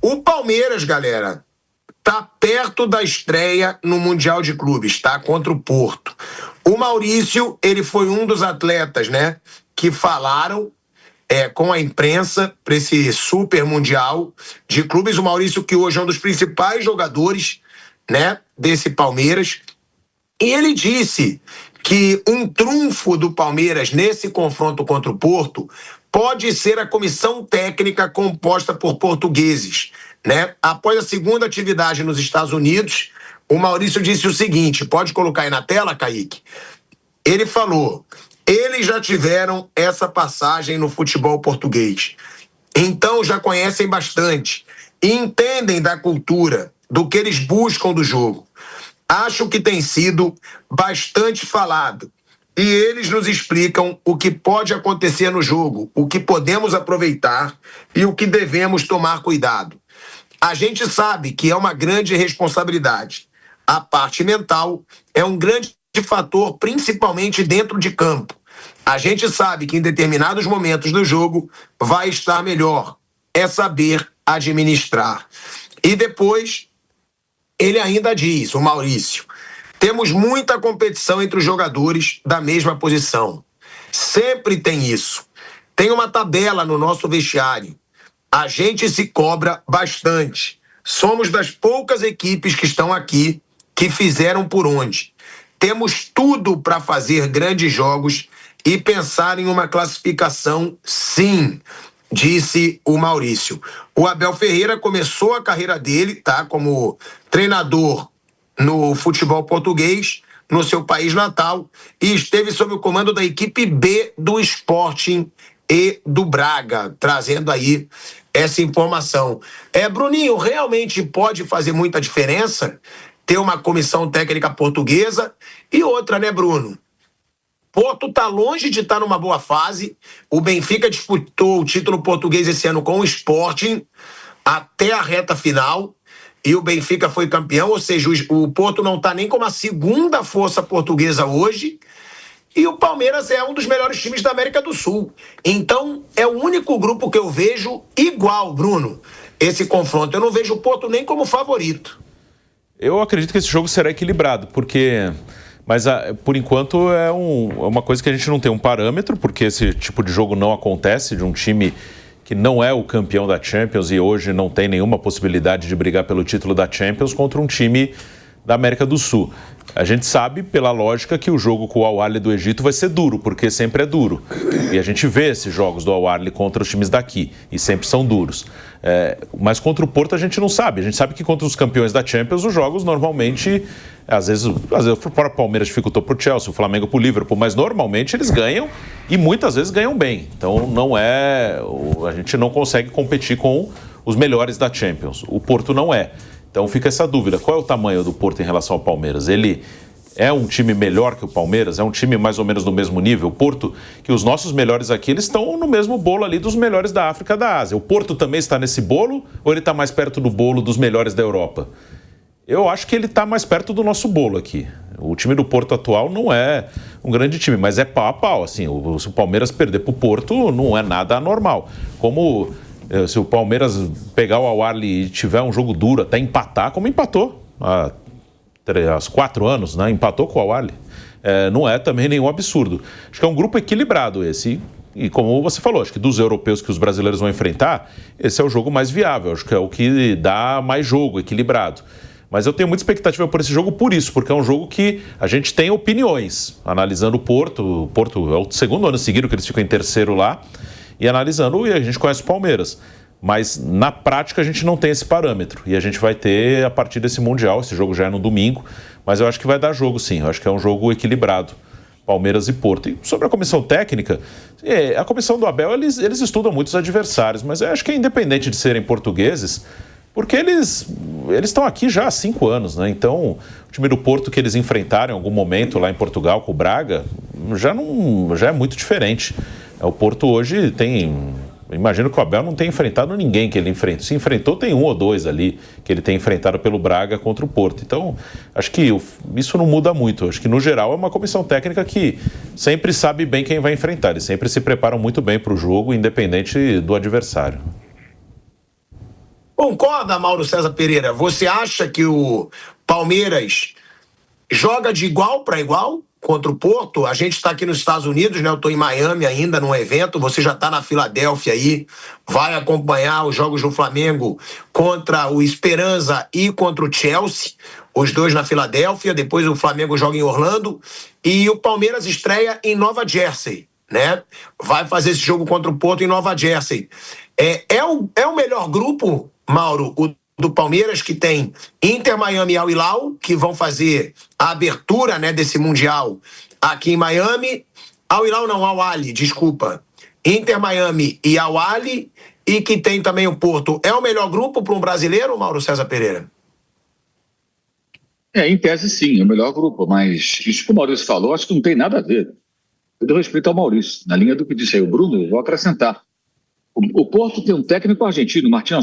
O Palmeiras, galera, tá perto da estreia no Mundial de Clubes, tá? Contra o Porto. O Maurício, ele foi um dos atletas, né, que falaram com a imprensa para esse super mundial de clubes. O Maurício, que hoje é um dos principais jogadores, né, desse Palmeiras. E ele disse que um trunfo do Palmeiras nesse confronto contra o Porto pode ser a comissão técnica composta por portugueses, né? Após a segunda atividade nos Estados Unidos, o Maurício disse o seguinte, pode colocar aí na tela, Kaique? Ele falou, eles já tiveram essa passagem no futebol português, então já conhecem bastante, entendem da cultura, do que eles buscam do jogo. Acho que tem sido bastante falado. E eles nos explicam o que pode acontecer no jogo, o que podemos aproveitar e o que devemos tomar cuidado. A gente sabe que é uma grande responsabilidade. A parte mental é um grande fator, principalmente dentro de campo. A gente sabe que em determinados momentos do jogo vai estar melhor. É saber administrar. E depois, ele ainda diz, o Maurício, temos muita competição entre os jogadores da mesma posição. Sempre tem isso. Tem uma tabela no nosso vestiário. A gente se cobra bastante. Somos das poucas equipes que estão aqui que fizeram por onde. Temos tudo para fazer grandes jogos e pensar em uma classificação, sim, disse o Maurício. O Abel Ferreira começou a carreira dele, tá, como treinador no futebol português, no seu país natal, e esteve sob o comando da equipe B do Sporting e do Braga, trazendo aí essa informação. Bruninho, realmente pode fazer muita diferença ter uma comissão técnica portuguesa e outra, né, Bruno? Porto está longe de estar numa boa fase. O Benfica disputou o título português esse ano com o Sporting até a reta final e o Benfica foi campeão, ou seja, o Porto não está nem como a segunda força portuguesa hoje e o Palmeiras é um dos melhores times da América do Sul. Então, é o único grupo que eu vejo igual, Bruno, esse confronto. Eu não vejo o Porto nem como favorito. Eu acredito que esse jogo será equilibrado, porque... Mas, por enquanto, é uma coisa que a gente não tem um parâmetro, porque esse tipo de jogo não acontece de um time que não é o campeão da Champions e hoje não tem nenhuma possibilidade de brigar pelo título da Champions contra um time da América do Sul. A gente sabe, pela lógica, que o jogo com o Al-Ahly do Egito vai ser duro, porque sempre é duro. E a gente vê esses jogos do Al-Ahly contra os times daqui, e sempre são duros. Mas contra o Porto a gente não sabe. A gente sabe que contra os campeões da Champions, os jogos normalmente... Às vezes o próprio Palmeiras dificultou para o Chelsea, o Flamengo para o Liverpool, mas normalmente eles ganham e muitas vezes ganham bem. Então a gente não consegue competir com os melhores da Champions. O Porto não é. Então fica essa dúvida. Qual é o tamanho do Porto em relação ao Palmeiras? Ele é um time melhor que o Palmeiras? É um time mais ou menos no mesmo nível? O Porto, que os nossos melhores aqui, eles estão no mesmo bolo ali dos melhores da África e da Ásia. O Porto também está nesse bolo ou ele está mais perto do bolo dos melhores da Europa? Eu acho que ele está mais perto do nosso bolo aqui. O time do Porto atual não é um grande time, mas é pau a pau. Assim, se o Palmeiras perder para o Porto, não é nada anormal. Como se o Palmeiras pegar o Al-Ahly e tiver um jogo duro, até empatar, como empatou há 4 anos, né? Empatou com o Al-Ahly. Não é também nenhum absurdo. Acho que é um grupo equilibrado esse. E como você falou, acho que dos europeus que os brasileiros vão enfrentar, esse é o jogo mais viável. Acho que é o que dá mais jogo, equilibrado. Mas eu tenho muita expectativa por esse jogo por isso, porque é um jogo que a gente tem opiniões. Analisando o Porto é o segundo ano seguido que eles ficam em terceiro lá, e analisando, e a gente conhece o Palmeiras. Mas na prática a gente não tem esse parâmetro, e a gente vai ter a partir desse Mundial, esse jogo já é no domingo, mas eu acho que vai dar jogo sim, eu acho que é um jogo equilibrado, Palmeiras e Porto. E sobre a comissão técnica, a comissão do Abel, eles estudam muitos adversários, mas eu acho que é independente de serem portugueses, porque eles estão aqui já há 5 anos, né? Então, o time do Porto que eles enfrentaram em algum momento lá em Portugal com o Braga, já é muito diferente. O Porto hoje tem... Imagino que o Abel não tenha enfrentado ninguém que ele enfrentou. Se enfrentou, tem 1 ou 2 ali que ele tem enfrentado pelo Braga contra o Porto. Então, acho que isso não muda muito. Acho que, no geral, é uma comissão técnica que sempre sabe bem quem vai enfrentar. Eles sempre se preparam muito bem para o jogo, independente do adversário. Concorda, Mauro César Pereira? Você acha que o Palmeiras joga de igual para igual contra o Porto? A gente está aqui nos Estados Unidos, né? Eu estou em Miami ainda num evento. Você já está na Filadélfia aí, vai acompanhar os jogos do Flamengo contra o Esperança e contra o Chelsea. Os dois na Filadélfia. Depois o Flamengo joga em Orlando e o Palmeiras estreia em Nova Jersey, né? Vai fazer esse jogo contra o Porto em Nova Jersey. É o melhor grupo, Mauro, o do Palmeiras, que tem Inter, Miami e Al Hilal, que vão fazer a abertura, né, desse Mundial aqui em Miami. Al Hilal não, Al Ahly, desculpa. Inter, Miami e Al Ahly, e que tem também o Porto. É o melhor grupo para um brasileiro, Mauro César Pereira? Em tese sim, é o melhor grupo, mas isso que o Maurício falou, acho que não tem nada a ver. Eu dou respeito ao Maurício. Na linha do que disse aí o Bruno, eu vou acrescentar. O Porto tem um técnico argentino, Martin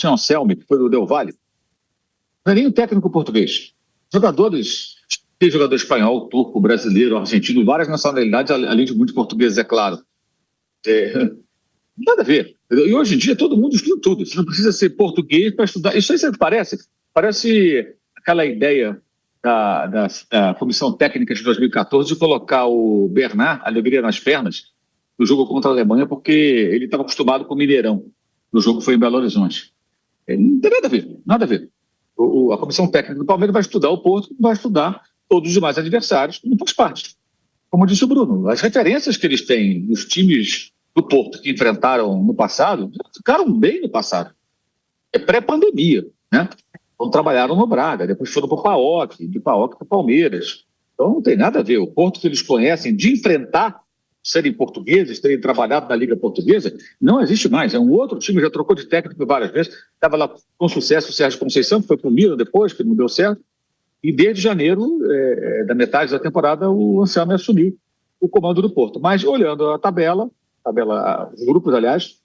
Anselmi, que foi do Del Valle. Não é nem um técnico português. Tem jogador espanhol, turco, brasileiro, argentino, várias nacionalidades, além de muitos portugueses, é claro. Nada a ver. E hoje em dia todo mundo estuda tudo. Você não precisa ser português para estudar. Isso aí sempre parece aquela ideia da Comissão Técnica de 2014 de colocar o Bernard, Alegria nas pernas, no jogo contra a Alemanha, porque ele estava acostumado com o Mineirão. O jogo foi em Belo Horizonte. Não tem nada a ver, nada a ver. A Comissão Técnica do Palmeiras vai estudar o Porto, vai estudar todos os demais adversários, não faz parte. Como disse o Bruno, as referências que eles têm nos times do Porto que enfrentaram no passado, ficaram bem no passado. É pré-pandemia, né? Então trabalharam no Braga, depois foram para o PAOK, de PAOK para o Palmeiras. Então não tem nada a ver. O Porto que eles conhecem de enfrentar, serem portugueses, terem trabalhado na Liga Portuguesa, não existe mais. É um outro time, já trocou de técnico várias vezes. Estava lá com sucesso o Sérgio Conceição, que foi para o Milan depois, que não deu certo. E desde janeiro, da metade da temporada, o Anselmi assumiu o comando do Porto. Mas olhando a tabela, os grupos, aliás,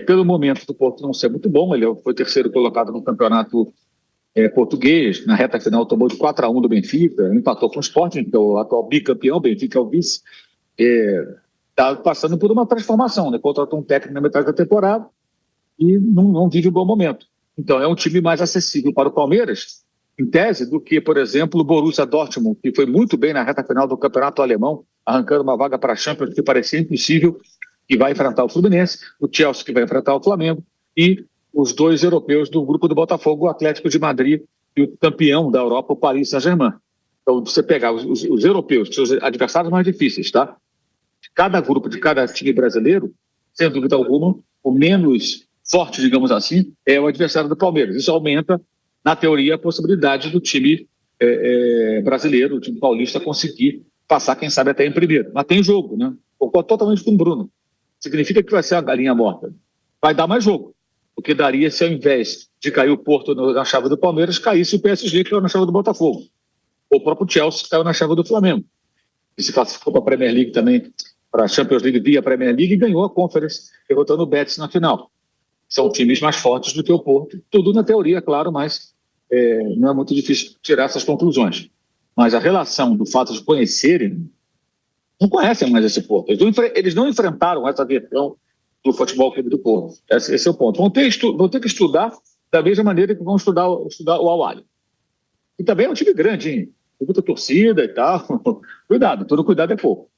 pelo momento do Porto não ser muito bom, ele foi terceiro colocado no campeonato português, na reta final tomou de 4-1 do Benfica, empatou com o Sporting, que é o atual bicampeão, o Benfica é o vice, está passando por uma transformação, né? Contratou um técnico na metade da temporada e não vive um bom momento. Então é um time mais acessível para o Palmeiras, em tese, do que, por exemplo, o Borussia Dortmund, que foi muito bem na reta final do campeonato alemão, arrancando uma vaga para a Champions que parecia impossível, que vai enfrentar o Fluminense, o Chelsea que vai enfrentar o Flamengo e os dois europeus do grupo do Botafogo, o Atlético de Madrid e o campeão da Europa, o Paris Saint-Germain. Então, você pegar os europeus, que são os adversários mais difíceis, tá? De cada grupo, de cada time brasileiro, sem dúvida alguma, o menos forte, digamos assim, é o adversário do Palmeiras. Isso aumenta, na teoria, a possibilidade do time brasileiro, o time paulista, conseguir passar, quem sabe, até em primeiro. Mas tem jogo, né? Concordo totalmente com o Bruno. Significa que vai ser uma galinha morta. Vai dar mais jogo. O que daria se, ao invés de cair o Porto na chave do Palmeiras, caísse o PSG, que caiu na chave do Botafogo. Ou o próprio Chelsea, que caiu na chave do Flamengo. E se classificou para a Premier League também, para a Champions League via Premier League, e ganhou a Conference, derrotando o Betis na final. São times mais fortes do que o Porto. Tudo na teoria, claro, mas não é muito difícil tirar essas conclusões. Mas a relação do fato de conhecerem, não conhecem mais esse Porto. Eles não enfrentaram essa versão do Futebol Clube do Porto. Esse é o ponto. Vão ter que estudar da mesma maneira que vão estudar o Al Ahly. E também é um time grande, hein? Tem muita torcida e tal. Cuidado, todo cuidado é pouco.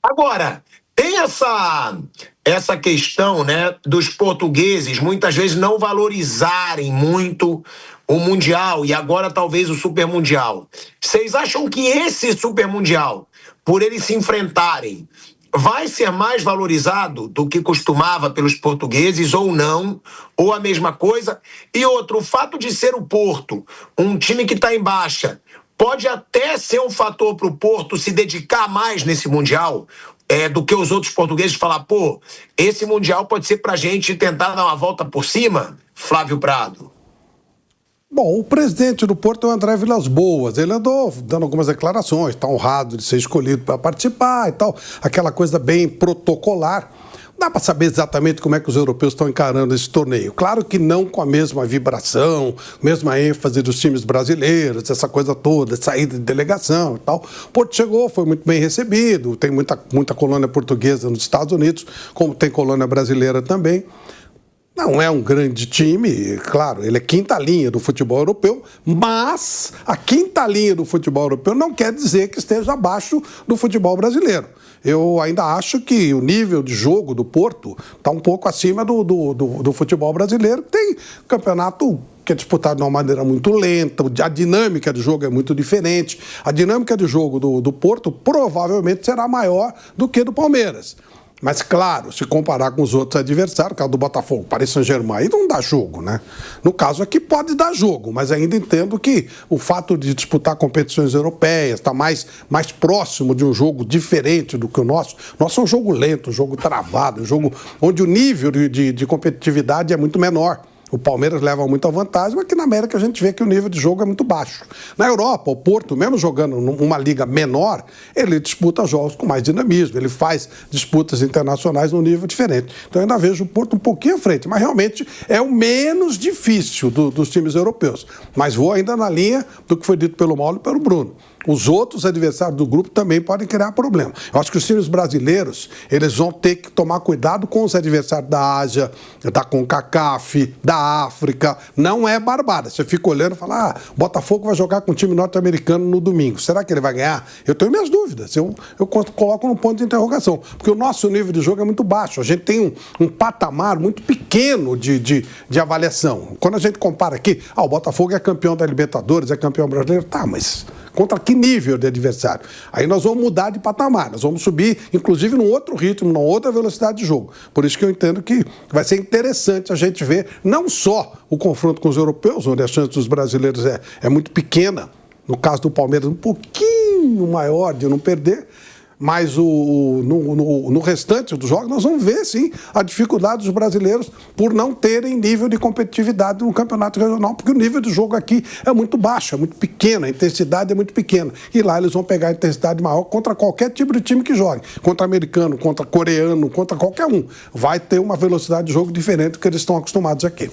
Agora, tem essa questão, né, dos portugueses muitas vezes não valorizarem muito o Mundial e agora talvez o Super Mundial. Vocês acham que esse Super Mundial, por eles se enfrentarem, vai ser mais valorizado do que costumava pelos portugueses ou não? Ou a mesma coisa? E outro, o fato de ser o Porto, um time que está em baixa, pode até ser um fator para o Porto se dedicar mais nesse Mundial do que os outros portugueses falar, pô, esse Mundial pode ser para a gente tentar dar uma volta por cima, Flávio Prado? Bom, o presidente do Porto é o André Vilas-Boas. Ele andou dando algumas declarações, está honrado de ser escolhido para participar e tal, aquela coisa bem protocolar. Não dá para saber exatamente como é que os europeus estão encarando esse torneio. Claro que não com a mesma vibração, mesma ênfase dos times brasileiros, essa coisa toda, saída de delegação e tal. O Porto chegou, foi muito bem recebido, tem muita colônia portuguesa nos Estados Unidos, como tem colônia brasileira também. Não é um grande time, claro, ele é quinta linha do futebol europeu, mas a quinta linha do futebol europeu não quer dizer que esteja abaixo do futebol brasileiro. Eu ainda acho que o nível de jogo do Porto está um pouco acima do futebol brasileiro. Tem campeonato que é disputado de uma maneira muito lenta, a dinâmica do jogo é muito diferente. A dinâmica de jogo do Porto provavelmente será maior do que do Palmeiras. Mas, claro, se comparar com os outros adversários, caso do Botafogo, Paris Saint-Germain, aí não dá jogo, né? No caso aqui pode dar jogo, mas ainda entendo que o fato de disputar competições europeias, estar mais próximo de um jogo diferente do que o nosso. Nosso é um jogo lento, um jogo travado, um jogo onde o nível de competitividade é muito menor. O Palmeiras leva muita vantagem, mas aqui na América a gente vê que o nível de jogo é muito baixo. Na Europa, o Porto, mesmo jogando numa liga menor, ele disputa jogos com mais dinamismo, ele faz disputas internacionais num nível diferente. Então eu ainda vejo o Porto um pouquinho à frente, mas realmente é o menos difícil dos times europeus. Mas vou ainda na linha do que foi dito pelo Mauro e pelo Bruno. Os outros adversários do grupo também podem criar problema. Eu acho que os times brasileiros, eles vão ter que tomar cuidado com os adversários da Ásia, da CONCACAF, da África. Não é barbada. Você fica olhando e fala, o Botafogo vai jogar com um time norte-americano no domingo. Será que ele vai ganhar? Eu tenho minhas dúvidas. Eu coloco num ponto de interrogação. Porque o nosso nível de jogo é muito baixo. A gente tem um patamar muito pequeno de avaliação. Quando a gente compara aqui, o Botafogo é campeão da Libertadores, é campeão brasileiro. Tá, mas contra que nível de adversário? Aí nós vamos mudar de patamar, nós vamos subir, inclusive, num outro ritmo, numa outra velocidade de jogo. Por isso que eu entendo que vai ser interessante a gente ver não só o confronto com os europeus, onde a chance dos brasileiros é muito pequena, no caso do Palmeiras um pouquinho maior de não perder, mas no restante dos jogos nós vamos ver, sim, a dificuldade dos brasileiros por não terem nível de competitividade no campeonato regional, porque o nível de jogo aqui é muito baixo, é muito pequeno, a intensidade é muito pequena. E lá eles vão pegar a intensidade maior contra qualquer tipo de time que jogue. Contra americano, contra coreano, contra qualquer um. Vai ter uma velocidade de jogo diferente do que eles estão acostumados aqui.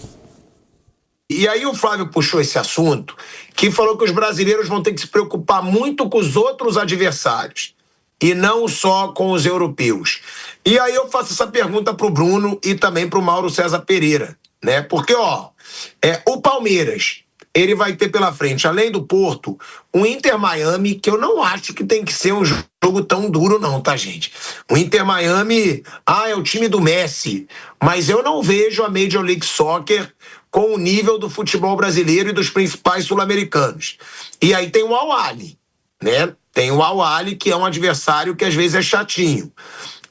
E aí o Flávio puxou esse assunto, que falou que os brasileiros vão ter que se preocupar muito com os outros adversários e não só com os europeus. E aí eu faço essa pergunta pro Bruno e também pro Mauro César Pereira, né? Porque, o Palmeiras, ele vai ter pela frente, além do Porto, o Inter Miami, que eu não acho que tem que ser um jogo tão duro não, tá, gente? O Inter Miami, é o time do Messi, mas eu não vejo a Major League Soccer com o nível do futebol brasileiro e dos principais sul-americanos. E aí tem o Al-Ahly, né? Tem o Al-Ahly, que é um adversário que às vezes é chatinho.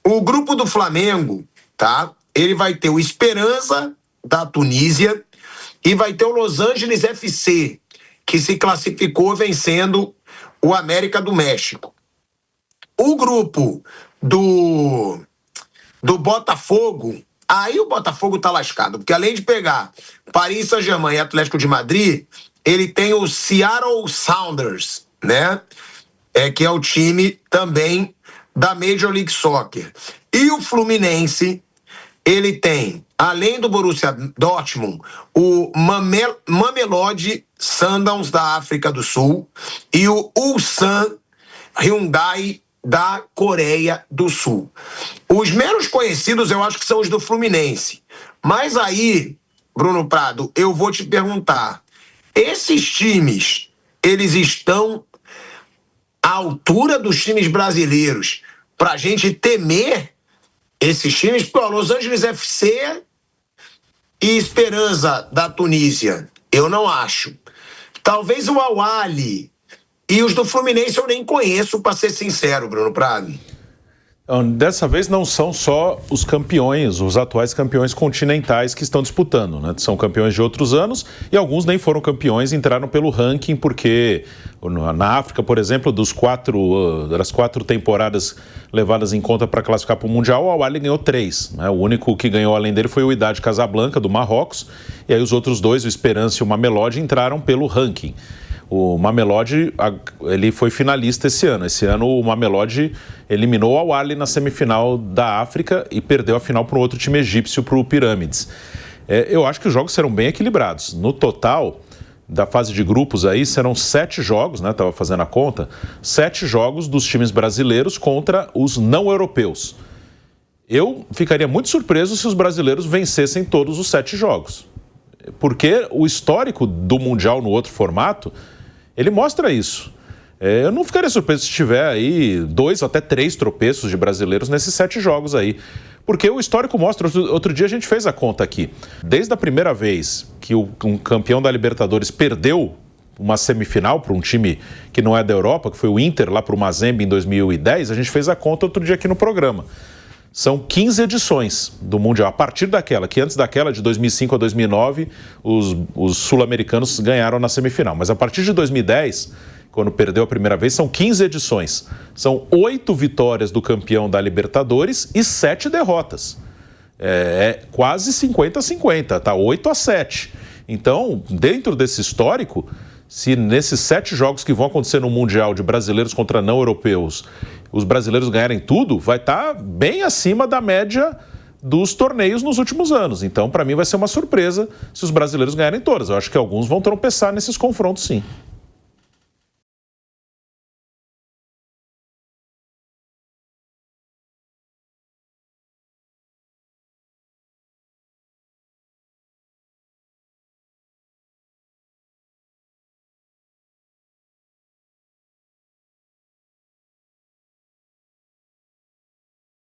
O grupo do Flamengo, tá? Ele vai ter o Esperança da Tunísia e vai ter o Los Angeles FC, que se classificou vencendo o América do México. O grupo do Botafogo, aí o Botafogo tá lascado, porque além de pegar Paris Saint-Germain e Atlético de Madrid, ele tem o Seattle Sounders, né? Que é o time também da Major League Soccer. E o Fluminense, ele tem, além do Borussia Dortmund, o Mamelodi Sundowns da África do Sul e o Ulsan Hyundai da Coreia do Sul. Os menos conhecidos eu acho que são os do Fluminense. Mas aí, Bruno Prado, eu vou te perguntar, esses times, eles estão à altura dos times brasileiros pra gente temer esses times? Porque Los Angeles FC e Esperança da Tunísia, eu não acho. Talvez o Al-Ahly e os do Fluminense eu nem conheço, pra ser sincero, Bruno Prado. Dessa vez não são só os campeões, os atuais campeões continentais que estão disputando, né? São campeões de outros anos e alguns nem foram campeões, entraram pelo ranking porque na África, por exemplo, das quatro temporadas levadas em conta para classificar para o Mundial, o Al-Ahly ganhou 3. Né? O único que ganhou além dele foi o Wydad Casablanca, do Marrocos, e aí os outros dois, o Esperança e o Mamelodi, entraram pelo ranking. O Mamelodi, ele foi finalista esse ano. Esse ano o Mamelodi eliminou o Al-Ahly na semifinal da África e perdeu a final para um outro time egípcio, para o Pirâmides. Eu acho que os jogos serão bem equilibrados. No total, da fase de grupos aí, serão 7 jogos, né? Estava fazendo a conta, 7 jogos dos times brasileiros contra os não europeus. Eu ficaria muito surpreso se os brasileiros vencessem todos os 7 jogos. Porque o histórico do Mundial no outro formato, ele mostra isso. Eu não ficaria surpreso se tiver aí 2 ou até 3 tropeços de brasileiros nesses 7 jogos aí. Porque o histórico mostra, outro dia a gente fez a conta aqui, desde a primeira vez que um campeão da Libertadores perdeu uma semifinal para um time que não é da Europa, que foi o Inter lá para o Mazembe em 2010, a gente fez a conta outro dia aqui no programa. São 15 edições do Mundial. A partir daquela, que antes daquela, de 2005 a 2009, os sul-americanos ganharam na semifinal. Mas a partir de 2010, quando perdeu a primeira vez, são 15 edições. São 8 vitórias do campeão da Libertadores e 7 derrotas. É quase 50-50, tá? 8-7. Então, dentro desse histórico, se nesses 7 jogos que vão acontecer no Mundial de brasileiros contra não europeus, os brasileiros ganharem tudo, vai estar bem acima da média dos torneios nos últimos anos. Então, para mim, vai ser uma surpresa se os brasileiros ganharem todas. Eu acho que alguns vão tropeçar nesses confrontos, sim.